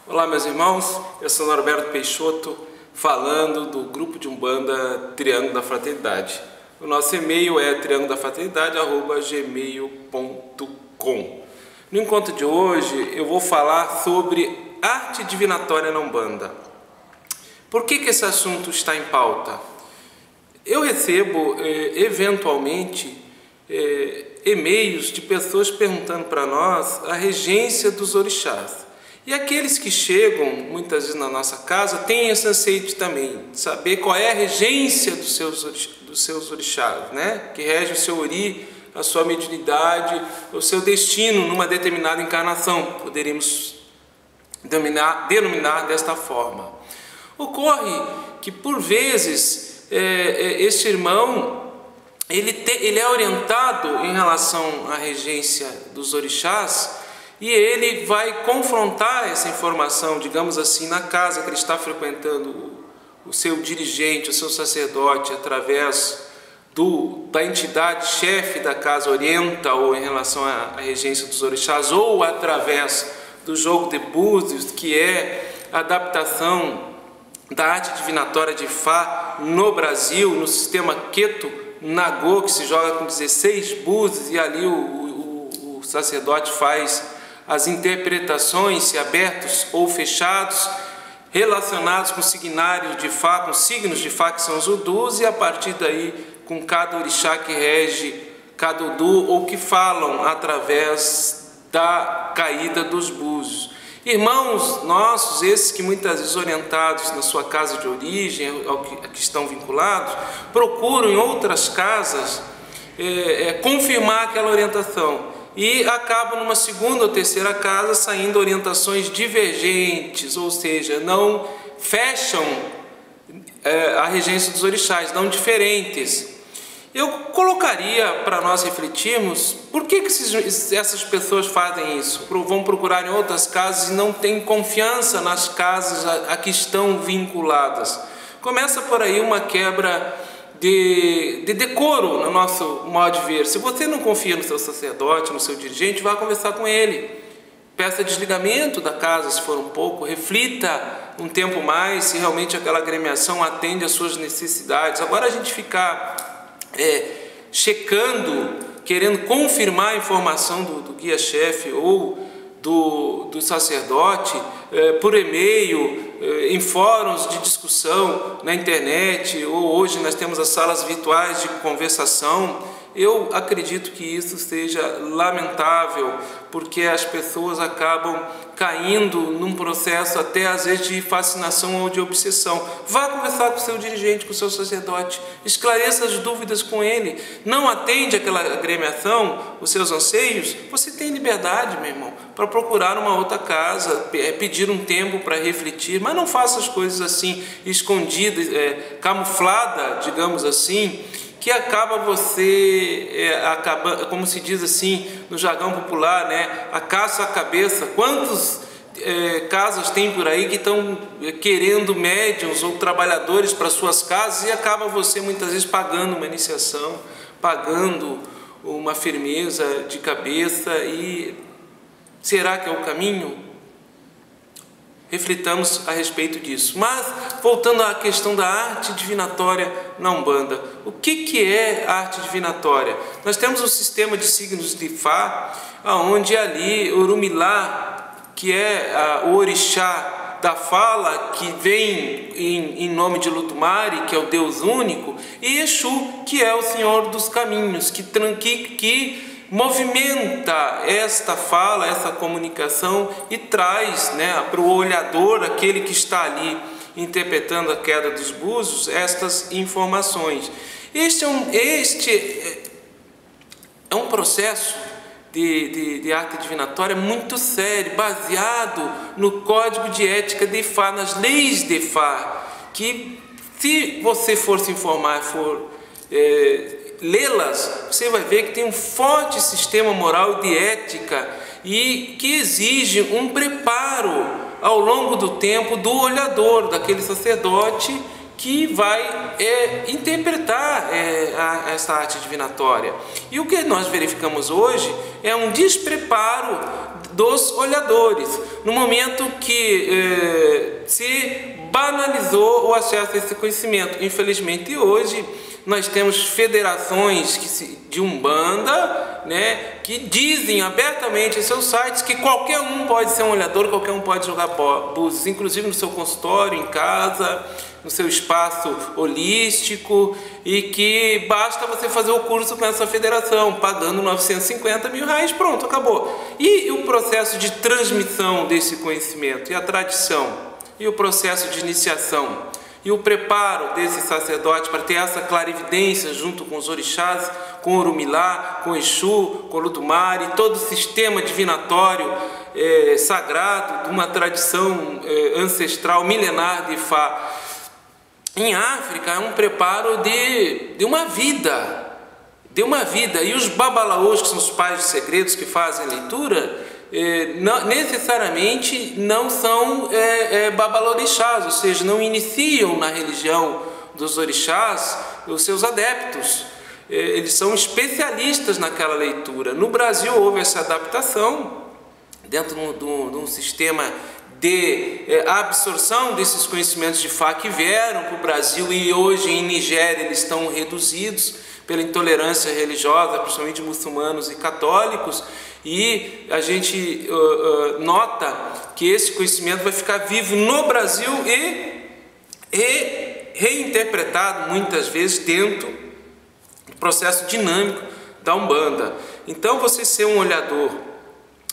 Olá, meus irmãos, eu sou Norberto Peixoto, falando do grupo de Umbanda Triângulo da Fraternidade. O nosso e-mail é triangulodafraternidade@gmail.com. No encontro de hoje eu vou falar sobre arte divinatória na Umbanda. Por que esse assunto está em pauta? Eu recebo eventualmente e-mails de pessoas perguntando para nós a regência dos orixás. E aqueles que chegam muitas vezes na nossa casa têm esse anseio também, de saber qual é a regência dos seus orixás, né? Que rege o seu ori, a sua mediunidade, o seu destino numa determinada encarnação, poderíamos denominar desta forma. Ocorre que por vezes este irmão ele é orientado em relação à regência dos orixás, e ele vai confrontar essa informação, digamos assim, na casa que ele está frequentando, o seu dirigente, o seu sacerdote, através da entidade chefe da casa orienta ou em relação à regência dos orixás, ou através do jogo de búzios, que é a adaptação da arte divinatória de Fá no Brasil, no sistema Keto Nagô, que se joga com 16 búzios, e ali o sacerdote faz as interpretações, se abertos ou fechados, relacionados com signários de Fá, com signos de Fá, que são os Udus, e a partir daí com cada orixá que rege cada Udu, ou que falam através da caída dos búzios. Irmãos nossos, esses que muitas vezes orientados na sua casa de origem, ao que estão vinculados, procuram em outras casas confirmar aquela orientação, e acabam numa segunda ou terceira casa saindo orientações divergentes, ou seja, não fecham a regência dos orixás, não diferentes. Eu colocaria para nós refletirmos por que essas pessoas fazem isso, vão procurar em outras casas e não têm confiança nas casas a que estão vinculadas. Começa por aí uma quebra de decoro no nosso modo de ver. Se você não confia no seu sacerdote, no seu dirigente, vá conversar com ele. Peça desligamento da casa, se for um pouco, reflita um tempo mais se realmente aquela agremiação atende às suas necessidades. Agora a gente ficar checando, querendo confirmar a informação do guia-chefe ou do sacerdote por e-mail, em fóruns de discussão na internet, ou hoje nós temos as salas virtuais de conversação. Eu acredito que isso seja lamentável, porque as pessoas acabam caindo num processo até às vezes de fascinação ou de obsessão. Vá conversar com o seu dirigente, com o seu sacerdote, esclareça as dúvidas com ele. Não atende aquela agremiação, os seus anseios, você tem liberdade, meu irmão, para procurar uma outra casa, pedir um tempo para refletir, mas não faça as coisas assim, escondidas, camuflada, digamos assim, que acaba como se diz assim no jargão popular, né? A caça à cabeça. Quantos casas tem por aí que estão querendo médiuns ou trabalhadores para suas casas, e acaba você muitas vezes pagando uma iniciação, pagando uma firmeza de cabeça. E será que é o caminho? Reflitamos a respeito disso. Mas, voltando à questão da arte divinatória na Umbanda. O que é a arte divinatória? Nós temos um sistema de signos de Fá, onde ali Orumilá, que é o orixá da fala, que vem em nome de Lutumari, que é o Deus único, e Exu, que é o Senhor dos caminhos, que movimenta esta fala, essa comunicação, e traz, né, para o olhador, aquele que está ali interpretando a queda dos búzios, estas informações. Este é um processo de arte divinatória muito sério, baseado no código de ética de Fá, nas leis de Fá, que se você for se informar, lê-las, você vai ver que tem um forte sistema moral e de ética, e que exige um preparo ao longo do tempo do olhador, daquele sacerdote que vai interpretar essa arte divinatória. E o que nós verificamos hoje é um despreparo dos olhadores, no momento que se banalizou o acesso a esse conhecimento. Infelizmente, hoje nós temos federações de Umbanda, né, que dizem abertamente em seus sites que qualquer um pode ser um olhador, qualquer um pode jogar búzios, inclusive no seu consultório, em casa, no seu espaço holístico, e que basta você fazer o curso com essa federação, pagando 950 mil reais, pronto, acabou. E o processo de transmissão desse conhecimento, e a tradição, e o processo de iniciação, e o preparo desse sacerdote para ter essa clarividência junto com os orixás, com Orumilá, com Exu, com Olodumare, e todo o sistema divinatório sagrado de uma tradição ancestral milenar de Ifá. Em África é um preparo de uma vida, e os babalaôs, que são os pais dos segredos que fazem a leitura, necessariamente não são babalorixás, ou seja, não iniciam na religião dos orixás os seus adeptos. Eles são especialistas naquela leitura. No Brasil houve essa adaptação dentro de um sistema de absorção desses conhecimentos de Ifá que vieram para o Brasil, e hoje em Nigéria eles estão reduzidos pela intolerância religiosa, principalmente muçulmanos e católicos, e a gente nota que esse conhecimento vai ficar vivo no Brasil e reinterpretado muitas vezes dentro do processo dinâmico da Umbanda. Então, você ser um olhador,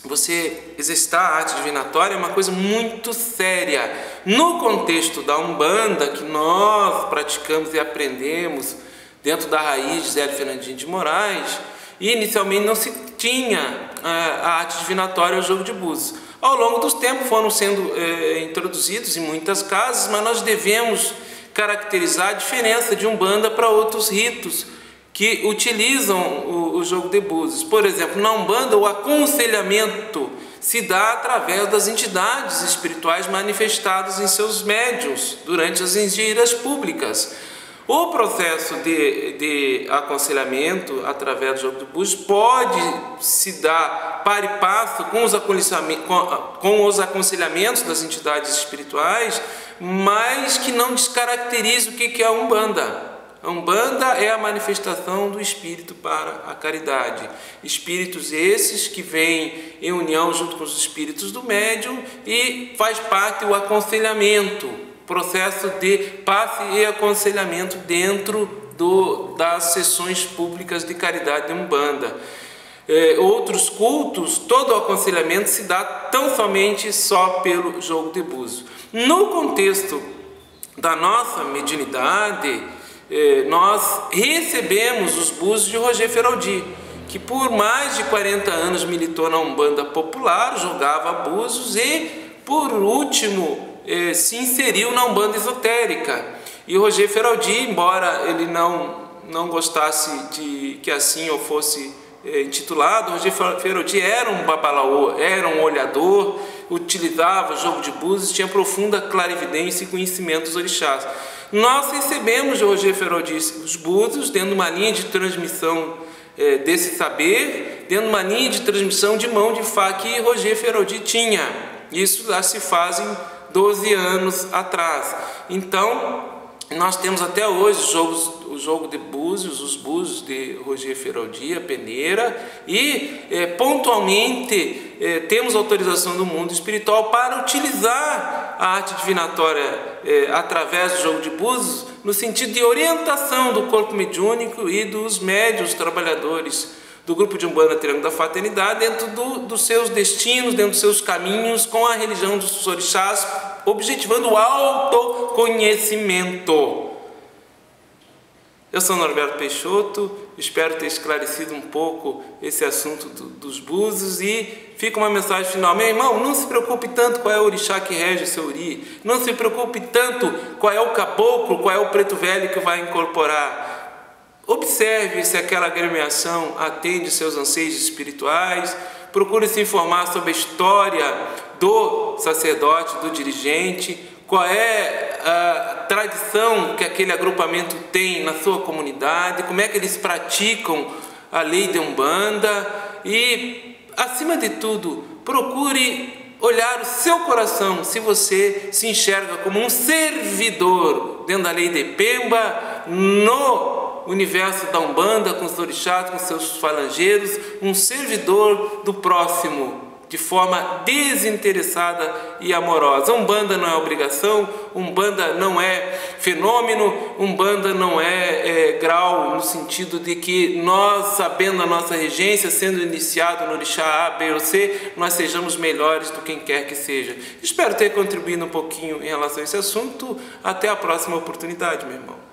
você exercitar a arte divinatória é uma coisa muito séria. No contexto da Umbanda, que nós praticamos e aprendemos dentro da raiz de Zélio Fernandinho de Moraes, e inicialmente não se tinha a arte divinatória ao jogo de búzios. Ao longo dos tempos foram sendo introduzidos em muitas casas, mas nós devemos caracterizar a diferença de Umbanda para outros ritos que utilizam o jogo de búzios. Por exemplo, na Umbanda o aconselhamento se dá através das entidades espirituais manifestadas em seus médiuns durante as engiras públicas. O processo de aconselhamento através do jogo de búzios pode se dar par e passo com os aconselhamentos das entidades espirituais, mas que não descaracteriza o que é a Umbanda. A Umbanda é a manifestação do espírito para a caridade. Espíritos esses que vêm em união junto com os espíritos do médium, e faz parte o aconselhamento, processo de passe e aconselhamento dentro das sessões públicas de caridade de Umbanda. Outros cultos, todo o aconselhamento se dá tão somente só pelo jogo de búzios. No contexto da nossa mediunidade, nós recebemos os búzios de Roger Feraldi, que por mais de 40 anos militou na Umbanda popular, jogava búzios e, por último, se inseriu na Umbanda esotérica. E o Roger Feraldi, embora ele não gostasse de que assim eu fosse intitulado, Roger Feraldi era um babalaô, era um olhador, utilizava o jogo de búzios, tinha profunda clarividência e conhecimento dos orixás. Nós recebemos de Roger Feraldi os búzios dentro de uma linha de transmissão desse saber, dentro de uma linha de transmissão de mão de Ifá que Roger Feraldi tinha. Isso já se fazem 12 anos atrás. Então, nós temos até hoje o jogo de búzios, os búzios de Roger Feraldi, a peneira, e pontualmente temos autorização do mundo espiritual para utilizar a arte divinatória através do jogo de búzios, no sentido de orientação do corpo mediúnico e dos médiuns trabalhadores do grupo de Umbanda Triângulo da Fraternidade dentro dos seus destinos, dentro dos seus caminhos com a religião dos orixás, objetivando o autoconhecimento. Eu sou Norberto Peixoto, espero ter esclarecido um pouco esse assunto dos búzios, e fica uma mensagem final. Meu irmão, não se preocupe tanto qual é o orixá que rege o seu uri, não se preocupe tanto qual é o caboclo, qual é o preto velho que vai incorporar. Observe se aquela agremiação atende seus anseios espirituais, procure se informar sobre a história do sacerdote, do dirigente, qual é a tradição que aquele agrupamento tem na sua comunidade, como é que eles praticam a lei de Umbanda e, acima de tudo, procure olhar o seu coração, se você se enxerga como um servidor dentro da lei de Pemba, no universo da Umbanda, com os orixás, com seus falangeiros, um servidor do próximo, de forma desinteressada e amorosa. Umbanda não é obrigação, Umbanda não é fenômeno, Umbanda não é grau, no sentido de que nós, sabendo a nossa regência, sendo iniciado no orixá A, B ou C, nós sejamos melhores do que quem quer que seja. Espero ter contribuído um pouquinho em relação a esse assunto. Até a próxima oportunidade, meu irmão.